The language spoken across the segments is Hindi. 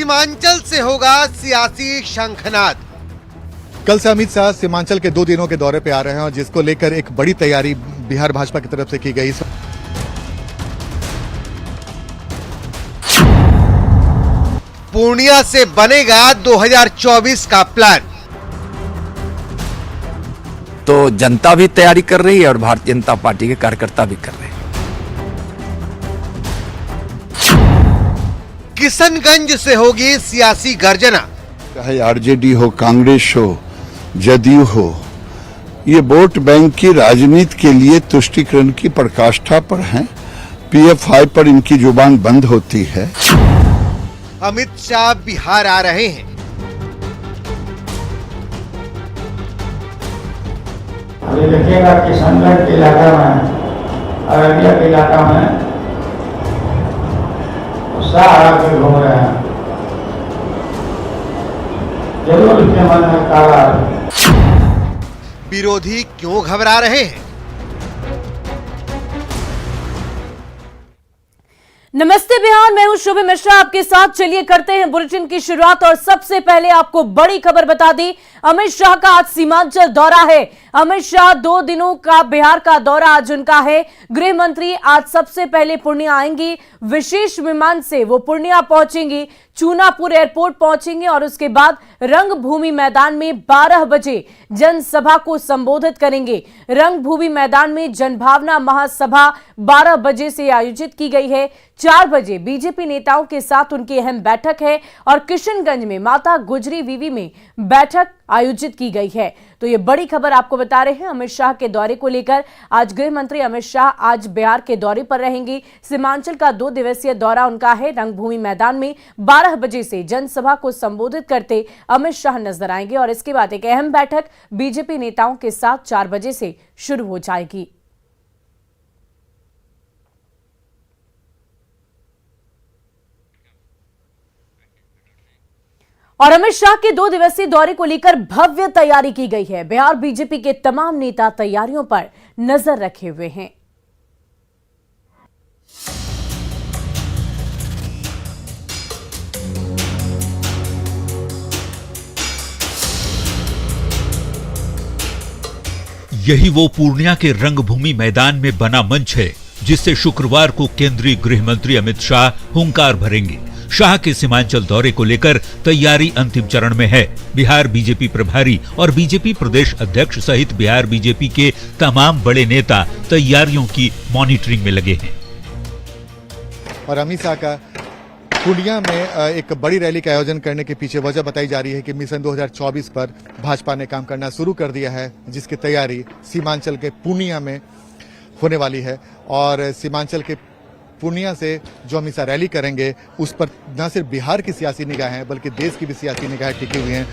सीमांचल से होगा सियासी शंखनाद। कल से अमित शाह सीमांचल के 2 दिनों के दौरे पे आ रहे हैं और जिसको लेकर एक बड़ी तैयारी बिहार भाजपा की तरफ से की गई। पूर्णिया से बनेगा 2024 का प्लान। तो जनता भी तैयारी कर रही है और भारतीय जनता पार्टी के कार्यकर्ता भी कर रहे हैं। किशनगंज से होगी सियासी गर्जना। चाहे आरजेडी हो, कांग्रेस हो, जदयू हो, ये वोट बैंक की राजनीति के लिए तुष्टीकरण की प्रकाष्ठा पर हैं। पीएफआई पर इनकी जुबान बंद होती है। अमित शाह बिहार आ रहे हैं। अभी देखिएगा किशनगंज के इलाका में, अररिया के इलाका में शाह के घूम रहे हैं। जरूर इसके मन में काला है। विरोधी क्यों घबरा रहे हैं? नमस्ते बिहार, मैं हूं शुभ मिश्रा आपके साथ। चलिए करते हैं बुलेटिन की शुरुआत और सबसे पहले आपको बड़ी खबर बता दी। अमित शाह का आज सीमांचल दौरा है। अमित शाह 2 दिनों का बिहार का दौरा आज उनका है। गृह मंत्री आज सबसे पहले पूर्णिया आएंगी। विशेष विमान से वो पूर्णिया पहुंचेंगी, चूनापुर एयरपोर्ट पहुंचेंगे और उसके बाद रंगभूमि मैदान में 12 बजे जनसभा को संबोधित करेंगे। रंगभूमि मैदान में जनभावना महासभा 12 बजे से आयोजित की गई है। 4 बजे बीजेपी नेताओं के साथ उनकी अहम बैठक है और किशनगंज में माता गुजरी वीवी में बैठक आयोजित की गई है। तो ये बड़ी खबर आपको बता रहे हैं अमित शाह के दौरे को लेकर। आज गृह मंत्री अमित शाह आज बिहार के दौरे पर रहेंगी। सीमांचल का 2 दिवसीय दौरा उनका है। रंगभूमि मैदान में 12 बजे से जनसभा को संबोधित करते अमित शाह नजर आएंगे और इसके बाद एक अहम बैठक बीजेपी नेताओं के साथ 4 बजे से शुरू हो जाएगी। और अमित शाह के 2 दिवसीय दौरे को लेकर भव्य तैयारी की गई है। बिहार बीजेपी के तमाम नेता तैयारियों पर नजर रखे हुए हैं। यही वो पूर्णिया के रंगभूमि मैदान में बना मंच है जिससे शुक्रवार को केंद्रीय गृह मंत्री अमित शाह हुंकार भरेंगे। शाह के सीमांचल दौरे को लेकर तैयारी अंतिम चरण में है। बिहार बीजेपी प्रभारी और बीजेपी प्रदेश अध्यक्ष सहित बिहार बीजेपी के तमाम बड़े नेता तैयारियों की मॉनिटरिंग में लगे हैं। और अमित शाह का पूर्णिया में एक बड़ी रैली का आयोजन करने के पीछे वजह बताई जा रही है कि मिशन 2024 पर भाजपा ने काम करना शुरू कर दिया है, जिसकी तैयारी सीमांचल के पूर्णिया में होने वाली है। और सीमांचल के पूर्णिया से जो अमित शाह रैली करेंगे उस पर न सिर्फ बिहार की सियासी निगाहें बल्कि देश की भी सियासी निगाहें टिकी हुई हैं।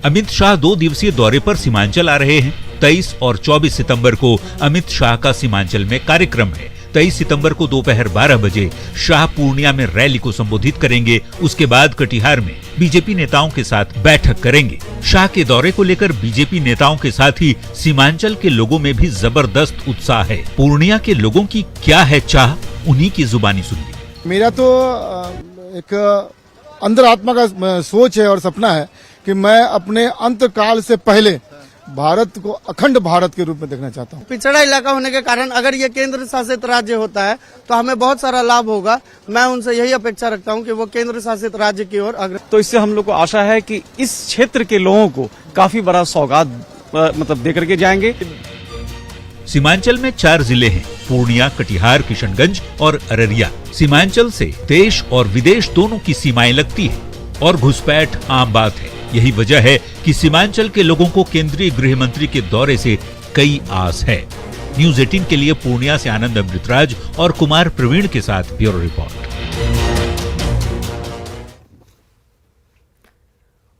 अमित शाह 2 दिवसीय दौरे पर सीमांचल आ रहे हैं। 23 और 24 सितंबर को अमित शाह का सीमांचल में कार्यक्रम है। 23 सितंबर को दोपहर 12 बजे शाह पूर्णिया में रैली को संबोधित करेंगे। उसके बाद कटिहार में बीजेपी नेताओं के साथ बैठक करेंगे। शाह के दौरे को लेकर बीजेपी नेताओं के साथ ही सीमांचल के लोगों में भी जबरदस्त उत्साह है। पूर्णिया के लोगों की क्या है चाह, उन्हीं की जुबानी सुनिए। मेरा तो एक अंदर आत्मा का सोच है और सपना है कि मैं अपने अंतकाल से पहले भारत को अखंड भारत के रूप में देखना चाहता हूँ। पिछड़ा इलाका होने के कारण अगर ये केंद्र शासित राज्य होता है तो हमें बहुत सारा लाभ होगा। मैं उनसे यही अपेक्षा रखता हूँ कि वो केंद्र शासित राज्य की ओर अग्रसर। तो इससे हम लोग को आशा है कि इस क्षेत्र के लोगों को काफी बड़ा सौगात दे करके जाएंगे। सीमांचल में 4 जिले हैं, पूर्णिया, कटिहार, किशनगंज और अररिया। सीमांचल से देश और विदेश दोनों की सीमाएं लगती है और घुसपैठ आम बात है। यही वजह है कि सीमांचल के लोगों को केंद्रीय गृह मंत्री के दौरे से कई आस है। न्यूज़ 18 के लिए पूर्णिया से आनंद अमृतराज और कुमार प्रवीण के साथ ब्यूरो रिपोर्ट।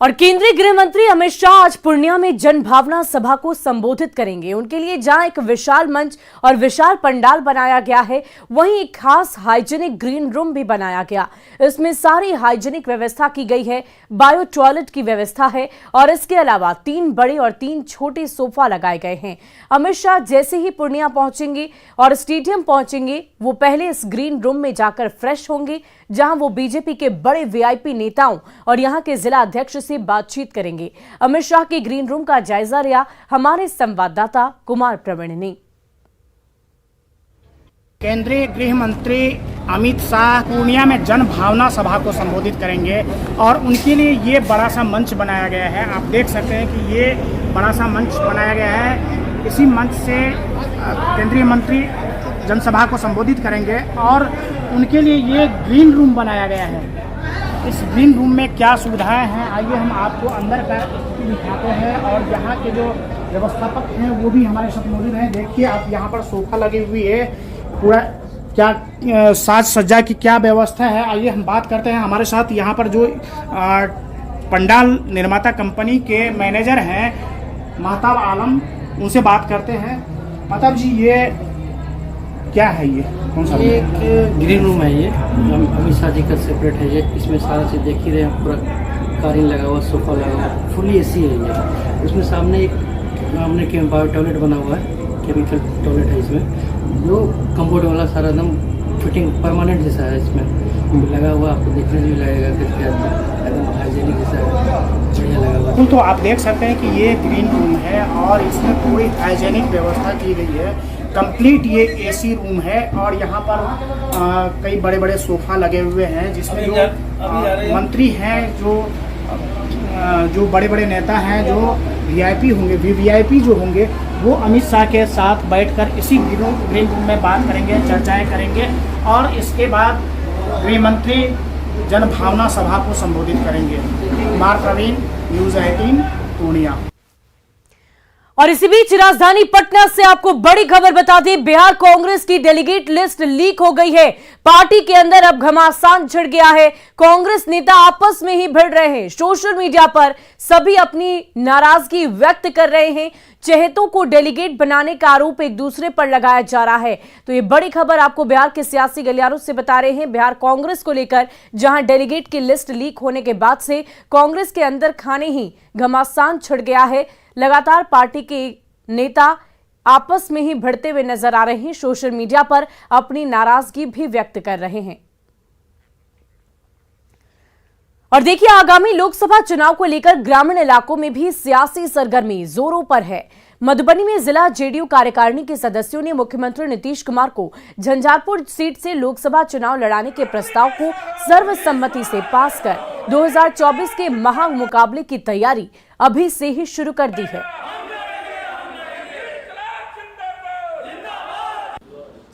और केंद्रीय गृह मंत्री अमित शाह आज पूर्णिया में जनभावना सभा को संबोधित करेंगे। उनके लिए जहां एक विशाल मंच और विशाल पंडाल बनाया गया है, वहीं एक खास हाइजीनिक ग्रीन रूम भी बनाया गया। इसमें सारी हाइजीनिक व्यवस्था की गई है, बायो टॉयलेट की व्यवस्था है और इसके अलावा 3 बड़े और 3 छोटे सोफा लगाए गए हैं। अमित शाह जैसे ही पूर्णिया पहुंचेंगे और स्टेडियम पहुंचेंगे, वो पहले इस ग्रीन रूम में जाकर फ्रेश होंगे, जहां वो बीजेपी के बड़े वीआईपी नेताओं और यहां के जिला अध्यक्ष से बातचीत करेंगे। अमित शाह के ग्रीन रूम का जायजा लिया हमारे संवाददाता कुमार प्रवीण ने। केंद्रीय गृह मंत्री अमित शाह पूर्णिया में जन भावना सभा को संबोधित करेंगे और उनके लिए ये बड़ा सा मंच बनाया गया है। आप देख सकते हैं कि ये बड़ा सा मंच बनाया गया है। इसी मंच से केंद्रीय मंत्री जनसभा को संबोधित करेंगे और उनके लिए ये ग्रीन रूम बनाया गया है। इस ग्रीन रूम में क्या सुविधाएं हैं, आइए हम आपको अंदर का दिखाते हैं। और यहाँ के जो व्यवस्थापक हैं वो भी हमारे साथ मौजूद हैं। देखिए आप, यहाँ पर सोफा लगी हुई है, पूरा क्या साज सज्जा की क्या व्यवस्था है। आइए हम बात करते हैं। हमारे साथ यहाँ पर जो पंडाल निर्माता कंपनी के मैनेजर हैं महताब आलम, उनसे बात करते हैं। महताब जी, ये क्या है, ये कौन सा? ये एक ग्रीन रूम है। ये अमित शाह जी का सेपरेट है। ये इसमें सारा चीज़ देख ही रहे हैं, पूरा कालीन लगा हुआ, सोफा लगा हुआ, फुली एसी है ये। उसमें सामने एक हमने बायो टॉयलेट बना हुआ है, केमिकल टॉयलेट है इसमें, जो कंपोर्ट वाला सारा एकदम फिटिंग परमानेंट जैसा है इसमें लगा हुआ। आपको देखने से भी लगेगा कि एकदम हाइजीनिक जैसा बढ़िया लगा हुआ। तो आप देख सकते हैं कि ये ग्रीन रूम है और इसमें पूरी हाइजीनिक व्यवस्था की गई है। कंप्लीट ये एसी रूम है और यहाँ पर कई बड़े बड़े सोफा लगे हुए हैं, जिसमें जो मंत्री हैं, जो बड़े बड़े नेता हैं, जो वीआईपी होंगे, वीवीआईपी जो होंगे, वो अमित शाह के साथ बैठकर इसी ग्रीन रूम में बात करेंगे, चर्चाएं करेंगे और इसके बाद गृह मंत्री जन भावना सभा को संबोधित करेंगे। कुमार प्रवीण, न्यूज़ 18 पूर्णिया। और इसी बीच राजधानी पटना से आपको बड़ी खबर बता दें, बिहार कांग्रेस की डेलीगेट लिस्ट लीक हो गई है। पार्टी के अंदर अब घमासान छिड़ गया है। कांग्रेस नेता आपस में ही भिड़ रहे हैं। सोशल मीडिया पर सभी अपनी नाराजगी व्यक्त कर रहे हैं। चहेतों को डेलीगेट बनाने का आरोप एक दूसरे पर लगाया जा रहा है। तो ये बड़ी खबर आपको बिहार के सियासी गलियारों से बता रहे हैं। बिहार कांग्रेस को लेकर जहां डेलीगेट की लिस्ट लीक होने के बाद से कांग्रेस के अंदर खाने ही घमासान छिड़ गया है। लगातार पार्टी के नेता आपस में ही भिड़ते हुए नजर आ रहे हैं। सोशल मीडिया पर अपनी नाराजगी भी व्यक्त कर रहे हैं। और देखिए, आगामी लोकसभा चुनाव को लेकर ग्रामीण इलाकों में भी सियासी सरगर्मी जोरों पर है। मधुबनी में जिला जेडीयू कार्यकारिणी के सदस्यों ने मुख्यमंत्री नीतीश कुमार को झंझारपुर सीट से लोकसभा चुनाव लड़ाने के प्रस्ताव को सर्वसम्मति से पास कर 2024 के महामुकाबले की तैयारी अभी से ही शुरू कर दी है।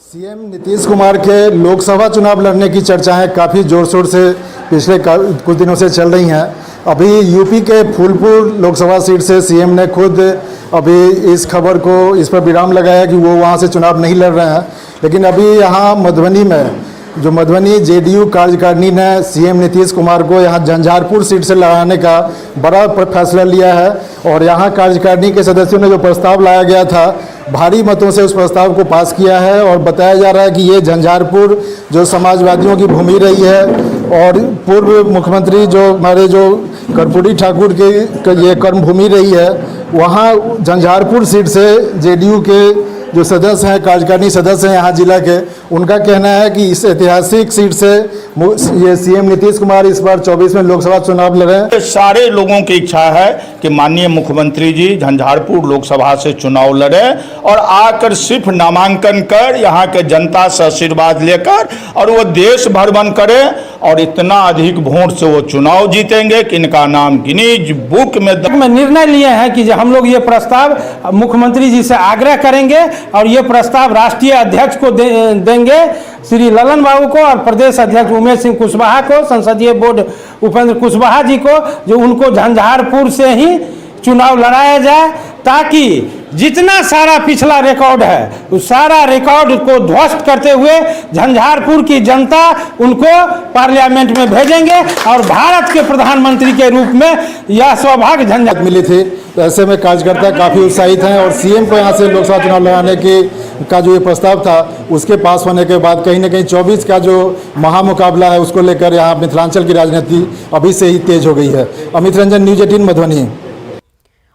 सीएम नीतीश कुमार के लोकसभा चुनाव लड़ने की चर्चाएं काफ़ी जोर शोर से पिछले कुछ दिनों से चल रही हैं। अभी यूपी के फूलपुर लोकसभा सीट से सीएम ने खुद अभी इस खबर को, इस पर विराम लगाया कि वो वहाँ से चुनाव नहीं लड़ रहे हैं। लेकिन अभी यहाँ मधुबनी में जो मधुबनी जेडीयू कार्यकारिणी ने सीएम नीतीश कुमार को यहाँ झंझारपुर सीट से लड़ाने का बड़ा फैसला लिया है और यहाँ कार्यकारिणी के सदस्यों ने जो प्रस्ताव लाया गया था, भारी मतों से उस प्रस्ताव को पास किया है। और बताया जा रहा है कि ये झंझारपुर जो समाजवादियों की भूमि रही है और पूर्व मुख्यमंत्री जो हमारे जो कर्पूरी ठाकुर के ये कर्मभूमि रही है, वहाँ झंझारपुर सीट से जेडीयू के जो सदस्य हैं, कार्यकारिणी सदस्य हैं यहाँ जिला के, उनका कहना है कि इस ऐतिहासिक सीट से ये सीएम नीतीश कुमार इस बार 24 में लोकसभा चुनाव लड़े। सारे लोगों की इच्छा है कि माननीय मुख्यमंत्री जी झंझारपुर लोकसभा से चुनाव लड़े और आकर सिर्फ नामांकन कर यहाँ के जनता से आशीर्वाद लेकर और वो देश भ्रमण करें और इतना अधिक वोट से वो चुनाव जीतेंगे कि इनका नाम गिनीज बुक में निर्णय लिए हैं कि हम लोग ये प्रस्ताव मुख्यमंत्री जी से आग्रह करेंगे और ये प्रस्ताव राष्ट्रीय अध्यक्ष को देंगे, श्री ललन बाबू को, और प्रदेश अध्यक्ष उमेश सिंह कुशवाहा को, संसदीय बोर्ड उपेंद्र कुशवाहा जी को, जो उनको झंझारपुर से ही चुनाव लड़ाया जाए ताकि जितना सारा पिछला रिकॉर्ड है उस सारा रिकॉर्ड को ध्वस्त करते हुए झंझारपुर की जनता उनको पार्लियामेंट में भेजेंगे और भारत के प्रधानमंत्री के रूप में यह सौभाग्य झंझारपुर मिली थी। तो ऐसे में कार्यकर्ता काफ़ी उत्साहित हैं और सीएम को यहाँ से लोकसभा चुनाव लड़ाने का जो ये प्रस्ताव था उसके पास होने के बाद कहीं ना कहीं 24 का जो महामुकाबला है उसको लेकर यहाँ मिथिलांचल की राजनीति अभी से ही तेज हो गई है। अमित रंजन, न्यूज 18 मधुबनी।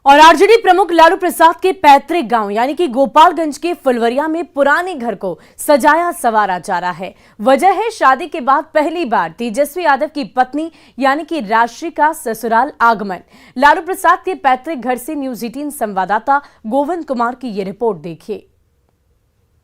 और आरजेडी प्रमुख लालू प्रसाद के पैतृक गांव यानी कि गोपालगंज के फुलवरिया में पुराने घर को सजाया संवारा जा रहा है। वजह है शादी के बाद पहली बार तेजस्वी यादव की पत्नी यानी कि राजश्री का ससुराल आगमन। लालू प्रसाद के पैतृक घर से न्यूज 18 संवाददाता गोविंद कुमार की ये रिपोर्ट देखिए।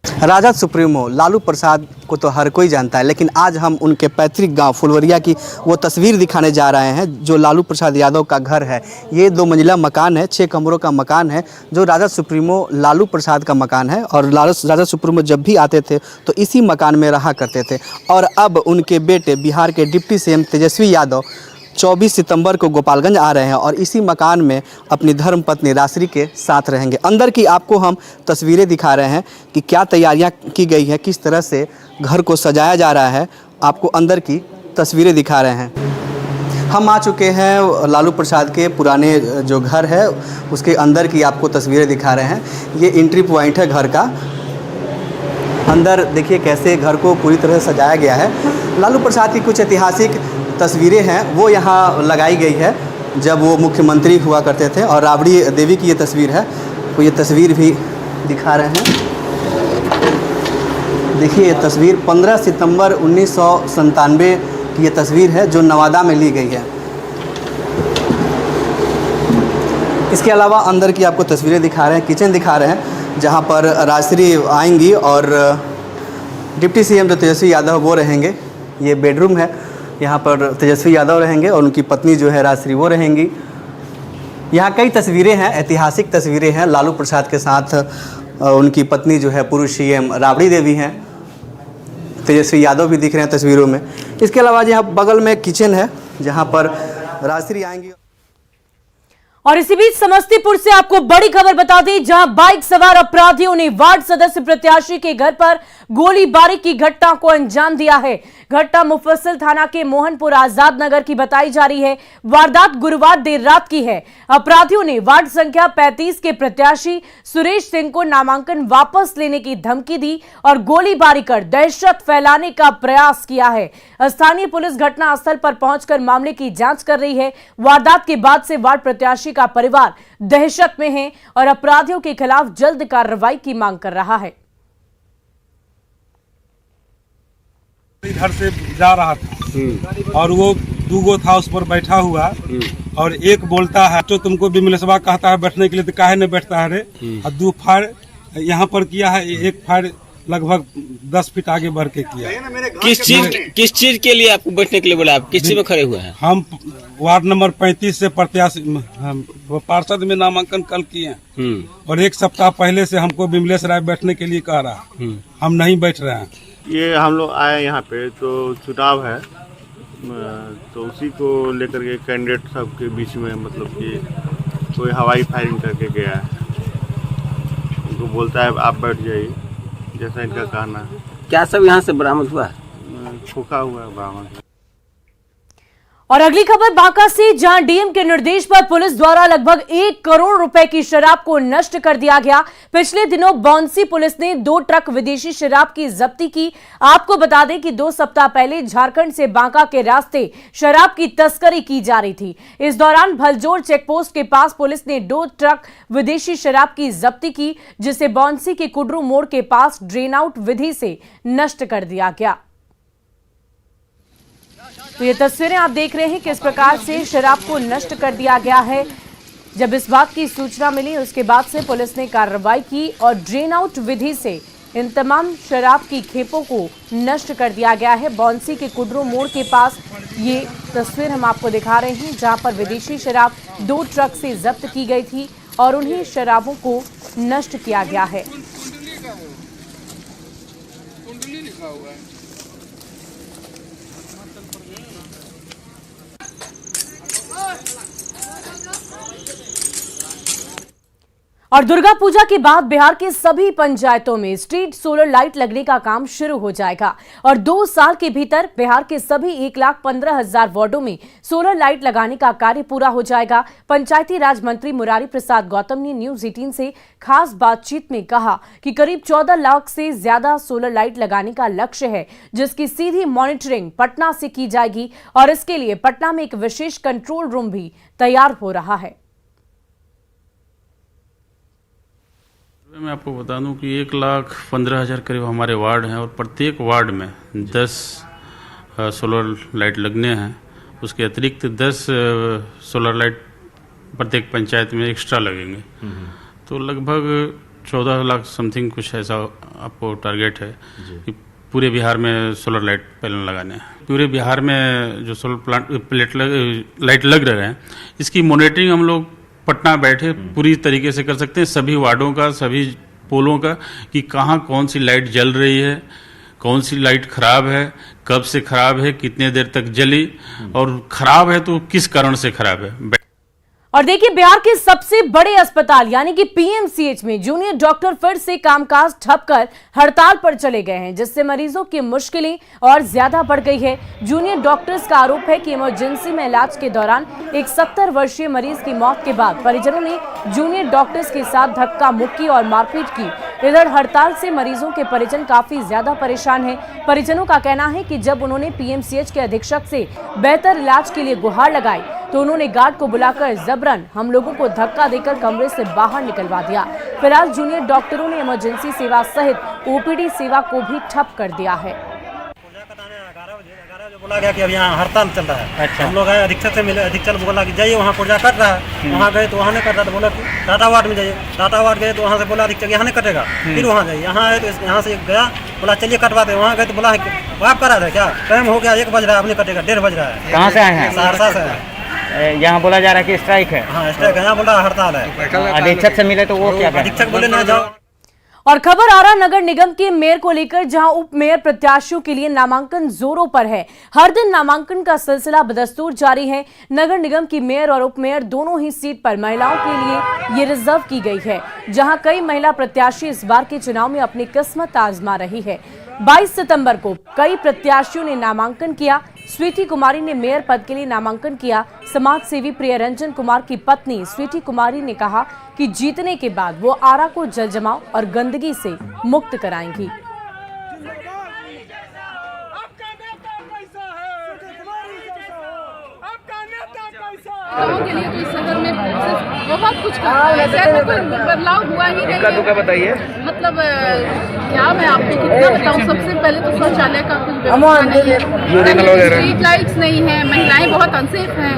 राजद सुप्रीमो लालू प्रसाद को तो हर कोई जानता है, लेकिन आज हम उनके पैतृक गांव फुलवरिया की वो तस्वीर दिखाने जा रहे हैं जो लालू प्रसाद यादव का घर है। ये 2 मंजिला मकान है, 6 कमरों का मकान है जो राजद सुप्रीमो लालू प्रसाद का मकान है। और राजद सुप्रीमो जब भी आते थे तो इसी मकान में रहा करते थे। और अब उनके बेटे बिहार के डिप्टी सीएम तेजस्वी यादव 24 सितंबर को गोपालगंज आ रहे हैं और इसी मकान में अपनी धर्मपत्नी राजश्री के साथ रहेंगे। अंदर की आपको हम तस्वीरें दिखा रहे हैं कि क्या तैयारियां की गई हैं, किस तरह से घर को सजाया जा रहा है। आपको अंदर की तस्वीरें दिखा रहे हैं। हम आ चुके हैं लालू प्रसाद के पुराने जो घर है उसके अंदर की आपको तस्वीरें दिखा रहे हैं। ये एंट्री पॉइंट है घर का। अंदर देखिए कैसे घर को पूरी तरह से सजाया गया है। लालू प्रसाद की कुछ ऐतिहासिक तस्वीरें हैं वो यहाँ लगाई गई है जब वो मुख्यमंत्री हुआ करते थे। और राबड़ी देवी की ये तस्वीर है, तो ये तस्वीर भी दिखा रहे हैं। देखिए ये तस्वीर 15 सितंबर 1997 की ये तस्वीर है जो नवादा में ली गई है। इसके अलावा अंदर की आपको तस्वीरें दिखा रहे हैं, किचन दिखा रहे हैं जहाँ पर राजश्री आएंगी और डिप्टी सीएम जो तेजस्वी यादव वो रहेंगे। ये बेडरूम है, यहाँ पर तेजस्वी यादव रहेंगे और उनकी पत्नी जो है राजश्री वो रहेंगी। यहाँ कई तस्वीरें हैं, ऐतिहासिक तस्वीरें हैं लालू प्रसाद के साथ। उनकी पत्नी जो है पूर्व सीएम राबड़ी देवी हैं, तेजस्वी यादव भी दिख रहे हैं तस्वीरों में। इसके अलावा यहाँ बगल में किचन है जहाँ पर राजश्री आएंगी। और इसी बीच समस्तीपुर से आपको बड़ी खबर बता दें, जहां बाइक सवार अपराधियों ने वार्ड सदस्य प्रत्याशी के घर पर गोलीबारी की घटना को अंजाम दिया है। घटना मुफस्सिल थाना के मोहनपुर आजाद नगर की बताई जा रही है। वारदात गुरुवार देर रात की है। अपराधियों ने वार्ड संख्या 35 के प्रत्याशी सुरेश सिंह को नामांकन वापस लेने की धमकी दी और गोलीबारी कर दहशत फैलाने का प्रयास किया है। स्थानीय पुलिस घटनास्थल पर पहुंचकर मामले की जांच कर रही है। वारदात के बाद से वार्ड प्रत्याशी का परिवार दहशत में है और अपराधियों के खिलाफ जल्द कार्रवाई की मांग कर रहा है। इधर से जा रहा था और वो 2 गो था उस पर बैठा हुआ और एक बोलता है तो तुमको भी मिलसवा कहता है बैठने के लिए, तो काहे नहीं बैठता है रे। और 2 फायर यहाँ पर किया है, एक फायर लगभग 10 फीट आगे बढ़ के किया। किस चीज के लिए आपको बैठने के लिए बोला? आप किस चीज में खड़े हुए हैं? हम वार्ड नंबर 35 से प्रत्याशी पार्षद में नामांकन कल किए और 1 सप्ताह पहले से हमको विमलेश राय बैठने के लिए कह रहा, हम नहीं बैठ रहे हैं। ये हम लोग आए यहाँ पे तो चुनाव है तो उसी को लेकर के कैंडिडेट सब के बीच में मतलब कि कोई हवाई फायरिंग करके गया है। उनको बोलता है आप बैठ जाइए, जैसा इनका कहना है। क्या सब यहाँ से बरामद हुआ है? खोखा हुआ है बरामद। और अगली खबर बांका से, जहां डीएम के निर्देश पर पुलिस द्वारा लगभग 1 करोड़ रुपए की शराब को नष्ट कर दिया गया। पिछले दिनों बौंसी पुलिस ने 2 ट्रक विदेशी शराब की जब्ती की। आपको बता दें कि 2 सप्ताह पहले झारखंड से बांका के रास्ते शराब की तस्करी की जा रही थी। इस दौरान भलजोर चेकपोस्ट के पास पुलिस ने 2 ट्रक विदेशी शराब की जब्ती की, जिसे बौंसी के कुडरू मोड़ के पास ड्रेन आउट विधि से नष्ट कर दिया गया। तो ये तस्वीरें आप देख रहे हैं किस प्रकार से शराब को नष्ट कर दिया गया है। जब इस बात की सूचना मिली उसके बाद से पुलिस ने कार्रवाई की और ड्रेन आउट विधि से इन तमाम शराब की खेपों को नष्ट कर दिया गया है। बौंसी के कुडरू मोड़ के पास ये तस्वीर हम आपको दिखा रहे हैं, जहां पर विदेशी शराब 2 ट्रक से जब्त की गई थी और उन्हीं शराबों को नष्ट किया गया है। और दुर्गा पूजा के बाद बिहार के सभी पंचायतों में स्ट्रीट सोलर लाइट लगने का काम शुरू हो जाएगा और 2 साल के भीतर बिहार के सभी 1,15,000 वार्डों में सोलर लाइट लगाने का कार्य पूरा हो जाएगा। पंचायती राज मंत्री मुरारी प्रसाद गौतम ने न्यूज 18 से खास बातचीत में कहा कि करीब 14 लाख से ज्यादा सोलर लाइट लगाने का लक्ष्य है, जिसकी सीधी मॉनिटरिंग पटना से की जाएगी और इसके लिए पटना में एक विशेष कंट्रोल रूम भी तैयार हो रहा है। मैं आपको बता दूं कि 1,15,000 करीब हमारे वार्ड हैं और प्रत्येक वार्ड में 10 सोलर लाइट लगने हैं। उसके अतिरिक्त 10 सोलर लाइट प्रत्येक पंचायत में एक्स्ट्रा लगेंगे, तो लगभग 14 लाख समथिंग कुछ ऐसा आपको टारगेट है कि पूरे बिहार में सोलर लाइट पैनल लगाने हैं। पूरे बिहार में जो सोलर लाइट लग रहे हैं, इसकी मॉनिटरिंग हम लोग पटना बैठे पूरी तरीके से कर सकते हैं, सभी वार्डों का, सभी पोलों का, कि कहाँ कौन सी लाइट जल रही है, कौन सी लाइट खराब है, कब से खराब है, कितने देर तक जली और खराब है तो किस कारण से खराब है। और देखिए, बिहार के सबसे बड़े अस्पताल यानी कि पीएमसीएच में जूनियर डॉक्टर फिर से कामकाज ठप कर हड़ताल पर चले गए हैं, जिससे मरीजों की मुश्किलें और ज्यादा बढ़ गई है। जूनियर डॉक्टर्स का आरोप है कि इमरजेंसी में इलाज के दौरान एक 70 वर्षीय मरीज की मौत के बाद परिजनों ने जूनियर डॉक्टर्स के साथ धक्का मुक्की और मारपीट की। इधर हड़ताल से मरीजों के परिजन काफी ज्यादा परेशान हैं। परिजनों का कहना है कि जब उन्होंने पीएमसीएच के अधीक्षक से बेहतर इलाज के लिए गुहार लगाई तो उन्होंने गार्ड को बुलाकर जबरन हम लोगों को धक्का देकर कमरे से बाहर निकलवा दिया। फिलहाल जूनियर डॉक्टरों ने इमरजेंसी सेवा सहित ओपीडी सेवा को भी ठप कर दिया है। बोला गया कि अब यहाँ हड़ताल चल रहा है। अच्छा। हम लोग आए, अधीक्षक से मिले, अधीक्षक बोला कि जाइए वहाँ पुर्जा कट रहा है। वहाँ गए तो वहाँ नहीं कट रहा, तो बोला टाटा वार्ड में जाइए। टाटा वार्ड गए तो वहाँ से बोला अधीक्षक यहाँ नहीं कटेगा, फिर वहाँ जाइए। यहाँ आए तो यहाँ से गया, बोला चलिए कटवाते। वहाँ गए तो बोला आप करा रहे क्या, टाइम हो गया 1 बज रहा है, अब नहीं कटेगा, 1:30 बज रहा है। कहाँ से आए हैं? सहरसा से है। यहाँ बोला जा रहा है कि स्ट्राइक है। हाँ स्ट्राइक है, यहाँ बोला हड़ताल है। अधीक्षक से मिले तो वो क्या, अधीक्षक बोले ना जाओ। और खबर आ रहा नगर निगम के मेयर को लेकर, जहां उप मेयर प्रत्याशियों के लिए नामांकन जोरों पर है। हर दिन नामांकन का सिलसिला बदस्तूर जारी है। नगर निगम की मेयर और उप मेयर दोनों ही सीट पर महिलाओं के लिए ये रिजर्व की गई है, जहां कई महिला प्रत्याशी इस बार के चुनाव में अपनी किस्मत आजमा रही है। 22 सितंबर को कई प्रत्याशियों ने नामांकन किया। स्वीटी कुमारी ने मेयर पद के लिए नामांकन किया। समाज सेवी प्रियरंजन कुमार की पत्नी स्वीटी कुमारी ने कहा कि जीतने के बाद वो आरा को जलजमाव और गंदगी से मुक्त कराएंगी। गाँव के लिए तो इस शहर में बहुत कुछ करना है, शहर में कोई बदलाव हुआ ही नहीं है। बताइए, मतलब क्या मैं आपको कितना बताऊँ। सबसे पहले तो शौचालय का कुछ व्यवस्था नहीं है, स्ट्रीट लाइट्स नहीं है, महिलाएं बहुत अनसेफ हैं,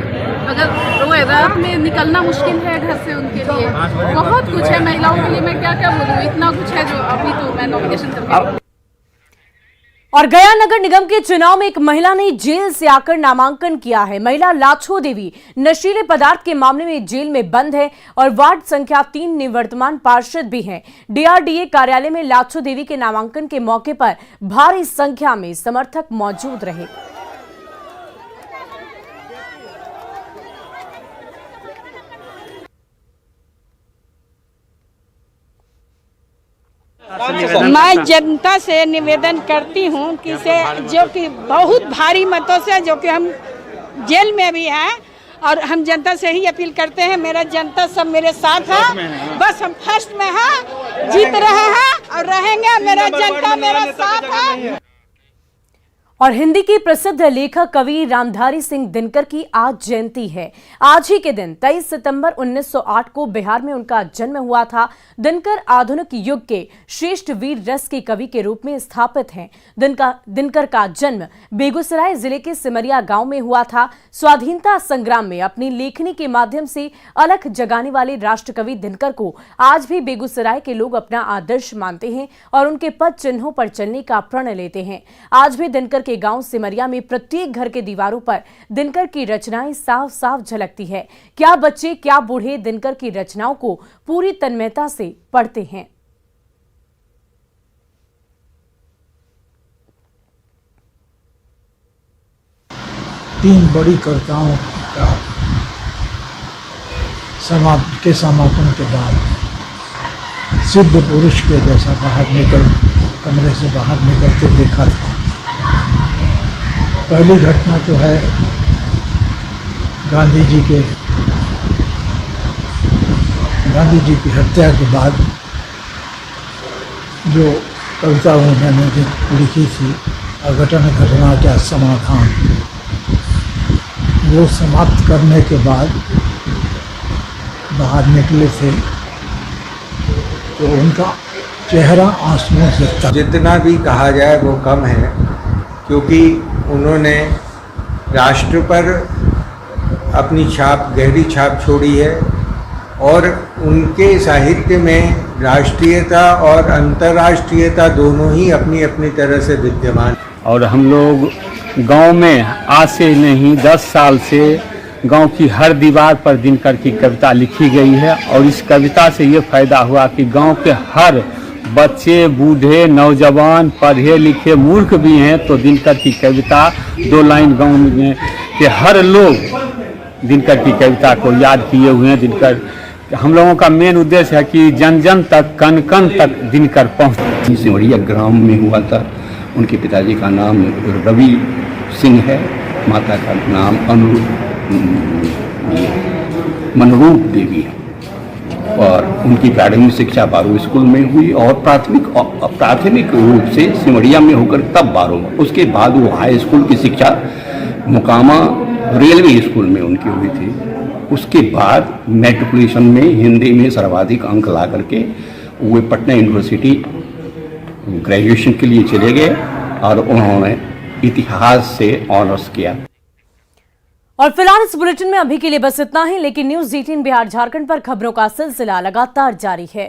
अगर रात में निकलना मुश्किल है घर से उनके लिए। बहुत कुछ है महिलाओं के लिए, मैं क्या क्या बोलूँ, इतना कुछ है जो अभी तो मैं नॉमिनेशन करके। और गया नगर निगम के चुनाव में एक महिला ने जेल से आकर नामांकन किया है। महिला लाछो देवी नशीले पदार्थ के मामले में जेल में बंद है और वार्ड संख्या 3 निवर्तमान पार्षद भी हैं। डीआरडीए कार्यालय में लाछो देवी के नामांकन के मौके पर भारी संख्या में समर्थक मौजूद रहे। मैं जनता से निवेदन करती हूं कि से जो कि बहुत भारी मतों से, जो कि हम जेल में भी हैं, और हम जनता से ही अपील करते हैं, मेरा जनता सब मेरे साथ है, बस हम फर्स्ट में हैं, जीत रहे हैं और रहेंगे, मेरा जनता मेरा साथ है। और हिंदी के प्रसिद्ध लेखक कवि रामधारी सिंह दिनकर की आज जयंती है। आज ही के दिन 23 सितंबर 1908 को बिहार में उनका जन्म हुआ था। दिनकर आधुनिक युग के श्रेष्ठ वीर रस के कवि के रूप में स्थापित हैं। दिनकर का जन्म बेगूसराय जिले के सिमरिया गांव में हुआ था। स्वाधीनता संग्राम में अपनी लेखनी के माध्यम से अलख जगाने वाले राष्ट्रकवि दिनकर को आज भी बेगूसराय के लोग अपना आदर्श मानते हैं और उनके पद चिन्हों पर चलने का प्रण लेते हैं। आज भी दिनकर के गांव सिमरिया में प्रत्येक घर के दीवारों पर दिनकर की रचनाएं साफ साफ झलकती है। क्या बच्चे क्या बूढ़े दिनकर की रचनाओं को पूरी तन्मयता से पढ़ते हैं। तीन बड़ी कविताओं का समापन के बाद सिद्ध पुरुष के जैसा कमरे से बाहर निकलते देखा था। पहली घटना तो है गांधी जी की हत्या के बाद जो कविता उन्होंने लिखी थी अघटन घटना का समाधान, वो समाप्त करने के बाद बाहर निकले थे तो उनका चेहरा आंसुओं से तप। जितना भी कहा जाए वो कम है, क्योंकि उन्होंने राष्ट्र पर अपनी छाप, गहरी छाप छोड़ी है और उनके साहित्य में राष्ट्रीयता और अंतर्राष्ट्रीयता दोनों ही अपनी अपनी तरह से विद्यमान। और हम लोग गांव में आज से नहीं 10 साल से गांव की हर दीवार पर दिनकर की कविता लिखी गई है और इस कविता से ये फायदा हुआ कि गांव के हर बच्चे, बूढ़े, नौजवान, पढ़े लिखे, मूर्ख भी हैं तो दिनकर की कविता 2 लाइन गांव में के हर लोग दिनकर की कविता को याद किए हुए हैं। दिनकर हम लोगों का मेन उद्देश्य है कि जन जन तक, कण कण तक दिनकर पहुँचे। सिमरिया ग्राम में हुआ था। उनके पिताजी का नाम रवि सिंह है, माता का नाम मनरूप देवी है और उनकी प्राथमिक शिक्षा बारो स्कूल में हुई और प्राथमिक रूप से सिमरिया में होकर तब बारो, उसके बाद वो हाई स्कूल की शिक्षा मुकामा रेलवे स्कूल में उनकी हुई थी। उसके बाद मैट्रिकुलेशन में हिंदी में सर्वाधिक अंक ला करके वो पटना यूनिवर्सिटी ग्रेजुएशन के लिए चले गए और उन्होंने इतिहास से ऑनर्स किया। और फिलहाल इस बुलेटिन में अभी के लिए बस इतना ही, लेकिन न्यूज़ 18 बिहार झारखंड पर खबरों का सिलसिला लगातार जारी है।